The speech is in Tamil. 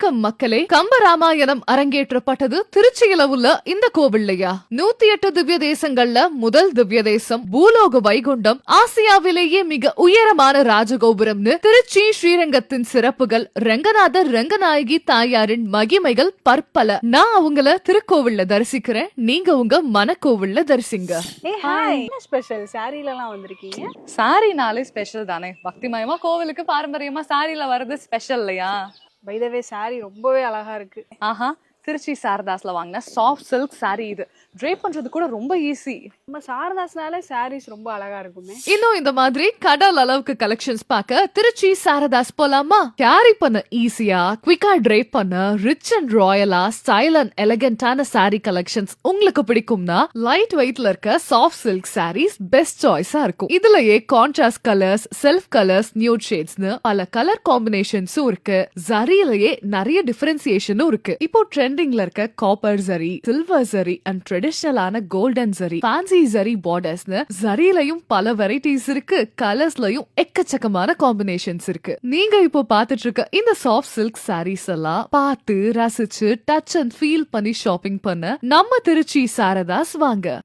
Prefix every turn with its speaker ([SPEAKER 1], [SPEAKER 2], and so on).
[SPEAKER 1] வணக்கம் மக்களே. கம்பராமாயணம் அரங்கேற்றப்பட்டது திருச்சியில உள்ள இந்த கோவில்லையா. 108 திவ்ய தேசங்கள்ல முதல் திவ்ய தேசம் பூலோக வைகுண்டம், ஆசியாவிலேயே மிக உயரமான ராஜகோபுரம்னு திருச்சி ஸ்ரீரங்கத்தின் சிறப்புகள், ரங்கநாதர் ரங்கநாயகி தாயாரின் மகிமைகள் பற்பல. நான் அவங்கள திருக்கோவில்ல தரிசிக்கிறேன், நீங்க உங்க மனக்கோவில்ல தரிசிங்க.
[SPEAKER 2] ஸ்பெஷல் சாரிலலாம் வந்திருக்கீங்க.
[SPEAKER 3] சாரினாலே ஸ்பெஷல் தானே. பக்திமயமா கோவிலுக்கு பாரம்பரியமா சாரில வர்றது ஸ்பெஷல் இல்லையா?
[SPEAKER 2] பை த வே சாரி ரொம்பவே அழகா இருக்கு.
[SPEAKER 3] ஆஹா, திருச்சி சாரதாஸ்ல வாங்கின சாஃப்ட் சில்க் சாரி இது. ட்ரேப் பண்றது கூட ரொம்ப ஈஸி.
[SPEAKER 2] நம்ம சாரதாஸ்னாலே சாரீஸ் ரொம்ப அழகா இருக்குமே.
[SPEAKER 1] இன்னும் இந்த மாதிரி கடல் அளவுக்கு கலெக்ஷன்ஸ் பார்க்க திருச்சி சாரதாஸ் போலாமா? கேரி பண்ண ஈஸியா, குவிக்கா ட்ரேப் பண்ண ரிச் அண்ட் ராயலா, ஸ்டைல் அண்ட் எலகண்டான சாரி கலெக்ஷன்ஸ் உங்களுக்கு பிடிக்கும்னா லைட் வெயிட்ல இருக்க சாஃப்ட் சில்க் சாரீஸ் பெஸ்ட் சாய்ஸா இருக்கும். இதுலயே contrast colours, self colours, nude ஷேட்ஸ்னு பல கலர் காம்பினேஷன்ஸும் இருக்கு. ஜரியிலேயே நிறைய டிஃபரன்சியேஷனும் இருக்கு. இப்போ ட்ரெண்டிங்ல இருக்க copper zari, silver zari and ட்ரெடிஷனலான கோல்டன் ஜரி, ஃபேன்சி ஜரி பார்டர்ஸ்னு ஜரியிலையும் பல வெரைட்டிஸ் இருக்கு. கலர்ஸ்லயும் எக்கச்சக்கமான காம்பினேஷன்ஸ் இருக்கு. நீங்க இப்போ பாத்துட்டு இருக்க இந்த சாஃப்ட் சில்க் சாரீஸ் எல்லாம் பார்த்து ரசிச்சு டச் அண்ட் ஃபீல் பண்ணி ஷாப்பிங் பண்ண நம்ம திருச்சி சாரதாஸ் வாங்க.